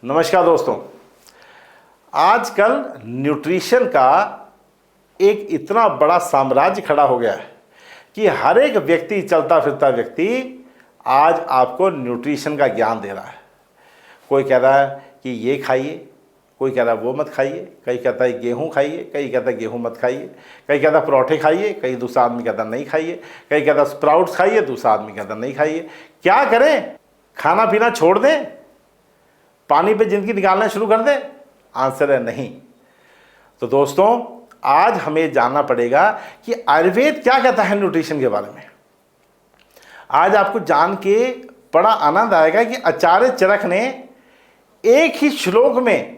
नमस्कार दोस्तों। आजकल न्यूट्रिशन का एक इतना बड़ा साम्राज्य खड़ा हो गया है कि हर एक व्यक्ति, चलता फिरता व्यक्ति आज आपको न्यूट्रिशन का ज्ञान दे रहा है। कोई कह रहा है कि ये खाइए, कोई कह रहा है वो मत खाइए, कई कहता है गेहूँ खाइए, कई कहता है गेहूँ मत खाइए, कई कहता है पराठे खाइए, कई दूसरा आदमी कहता नहीं खाइए, कई कहता स्प्राउट्स खाइए, दूसरा आदमी कहता नहीं खाइए। क्या करें? खाना पीना छोड़ दें? पानी पे ज़िंदगी निकालना शुरू कर दें? आंसर है नहीं। तो दोस्तों, आज हमें जानना पड़ेगा कि आयुर्वेद क्या कहता है न्यूट्रिशन के बारे में। आज आपको जान के बड़ा आनंद आएगा कि आचार्य चरक ने एक ही श्लोक में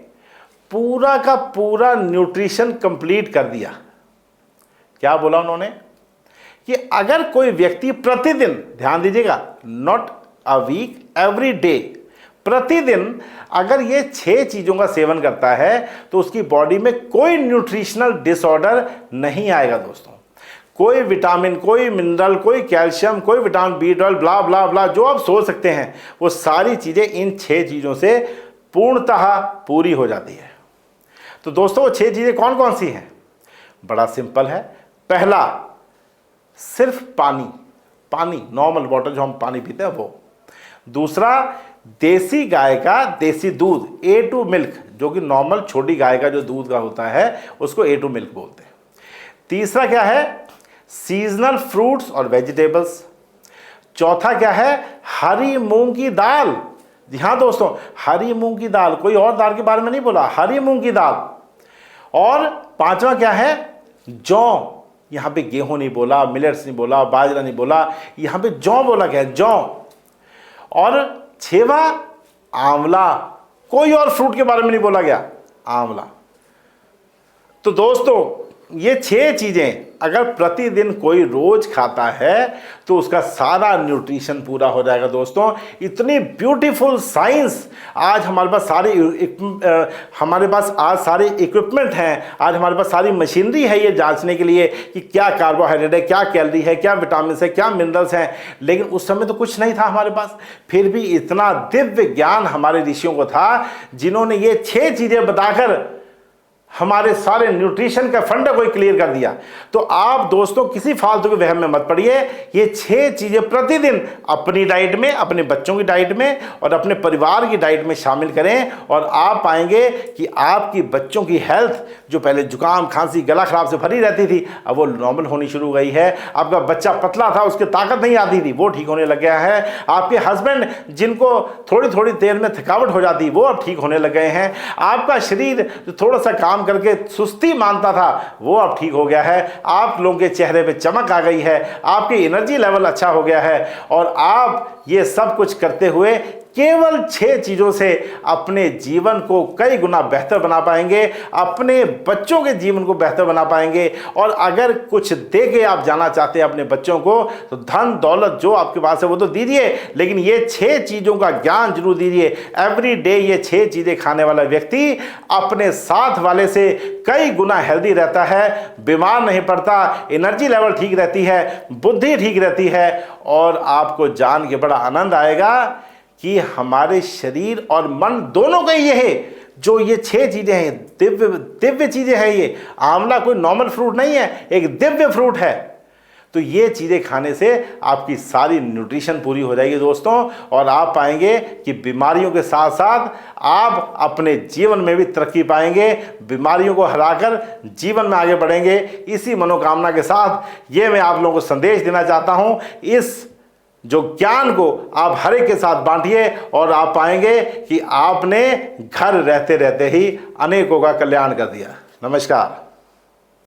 पूरा का पूरा न्यूट्रिशन कंप्लीट कर दिया। क्या बोला उन्होंने कि अगर कोई व्यक्ति प्रतिदिन, ध्यान दीजिएगा, not a week, every day, प्रतिदिन अगर ये 6 चीज़ों का सेवन करता है तो उसकी बॉडी में कोई न्यूट्रिशनल डिसऑर्डर नहीं आएगा दोस्तों। कोई विटामिन, कोई मिनरल, कोई कैल्शियम, कोई विटामिन B12, ब्ला ब्ला ब्ला, जो आप सोच सकते हैं वो सारी चीज़ें इन 6 चीज़ों से पूर्णतः पूरी हो जाती है। तो दोस्तों, वो 6 चीज़ें कौन कौन सी हैं? बड़ा सिंपल है। पहला, सिर्फ पानी, नॉर्मल वाटर जो हम पानी पीते हैं वो। दूसरा, देसी गाय का देसी दूध, A2 मिल्क, जो कि नॉर्मल छोटी गाय का जो दूध का होता है उसको A2 मिल्क बोलते हैं। तीसरा क्या है? सीजनल फ्रूट्स और वेजिटेबल्स। चौथा क्या है? हरी मूंग की दाल। जी हाँ दोस्तों, हरी मूंग की दाल, कोई और दाल के बारे में नहीं बोला, हरी मूंग की दाल। और पांचवा क्या है? जौ। यहाँ पे गेहूं नहीं बोला, मिलेट्स नहीं बोला, बाजरा नहीं बोला, यहाँ पे जौ बोला गया, जौ। और 6वां, आंवला। कोई और फ्रूट के बारे में नहीं बोला गया, आंवला। तो दोस्तों, ये 6 चीज़ें अगर प्रतिदिन कोई रोज खाता है तो उसका सारा न्यूट्रिशन पूरा हो जाएगा दोस्तों। इतनी ब्यूटीफुल साइंस आज हमारे पास आज सारे इक्विपमेंट हैं, आज हमारे पास सारी मशीनरी है ये जांचने के लिए कि क्या कार्बोहाइड्रेट है, क्या कैलोरी है, क्या विटामिन है, क्या मिनरल्स हैं। लेकिन उस समय तो कुछ नहीं था हमारे पास। फिर भी इतना दिव्य ज्ञान हमारे ऋषियों को था जिन्होंने ये 6 चीज़ें बताकर हमारे सारे न्यूट्रिशन का फंडा को क्लियर कर दिया। तो आप दोस्तों किसी फालतू के वहम में मत पड़िए। ये 6 चीज़ें प्रतिदिन अपनी डाइट में, अपने बच्चों की डाइट में और अपने परिवार की डाइट में शामिल करें और आप पाएंगे कि आपकी बच्चों की हेल्थ, जो पहले जुकाम, खांसी, गला खराब से भरी रहती थी, अब वो नॉर्मल होनी शुरू हो गई है। आपका बच्चा पतला था, उसकी ताकत नहीं आती थी, वो ठीक होने लग गया है। आपके हस्बैंड जिनको थोड़ी थोड़ी देर में थकावट हो जाती, वो अब ठीक होने लग गए हैं। आपका शरीर जो थोड़ा सा काम करके सुस्ती मानता था, वो अब ठीक हो गया है। आप लोगों के चेहरे पे चमक आ गई है, आपकी एनर्जी लेवल अच्छा हो गया है और आप ये सब कुछ करते हुए केवल 6 चीज़ों से अपने जीवन को कई गुना बेहतर बना पाएंगे, अपने बच्चों के जीवन को बेहतर बना पाएंगे। और अगर कुछ दे के आप जाना चाहते हैं अपने बच्चों को, तो धन दौलत जो आपके पास है वो तो दीजिए, लेकिन ये 6 चीज़ों का ज्ञान जरूर दीजिए। एवरी डे ये 6 चीज़ें खाने वाला व्यक्ति अपने साथ वाले से कई गुना हेल्दी रहता है, बीमार नहीं पड़ता, एनर्जी लेवल ठीक रहती है, बुद्धि ठीक रहती है। और आपको जान के बड़ा आनंद आएगा कि हमारे शरीर और मन दोनों का ये है, जो ये 6 चीज़ें हैं, दिव्य चीज़ें हैं। ये आंवला कोई नॉर्मल फ्रूट नहीं है, एक दिव्य फ्रूट है। तो ये चीज़ें खाने से आपकी सारी न्यूट्रिशन पूरी हो जाएगी दोस्तों, और आप पाएंगे कि बीमारियों के साथ साथ आप अपने जीवन में भी तरक्की पाएंगे, बीमारियों को हराकर जीवन में आगे बढ़ेंगे। इसी मनोकामना के साथ ये मैं आप लोगों को संदेश देना चाहता हूँ। इस जो ज्ञान को आप हर एक के साथ बांटिए और आप पाएंगे कि आपने घर रहते रहते ही अनेकों का कल्याण कर दिया। नमस्कार।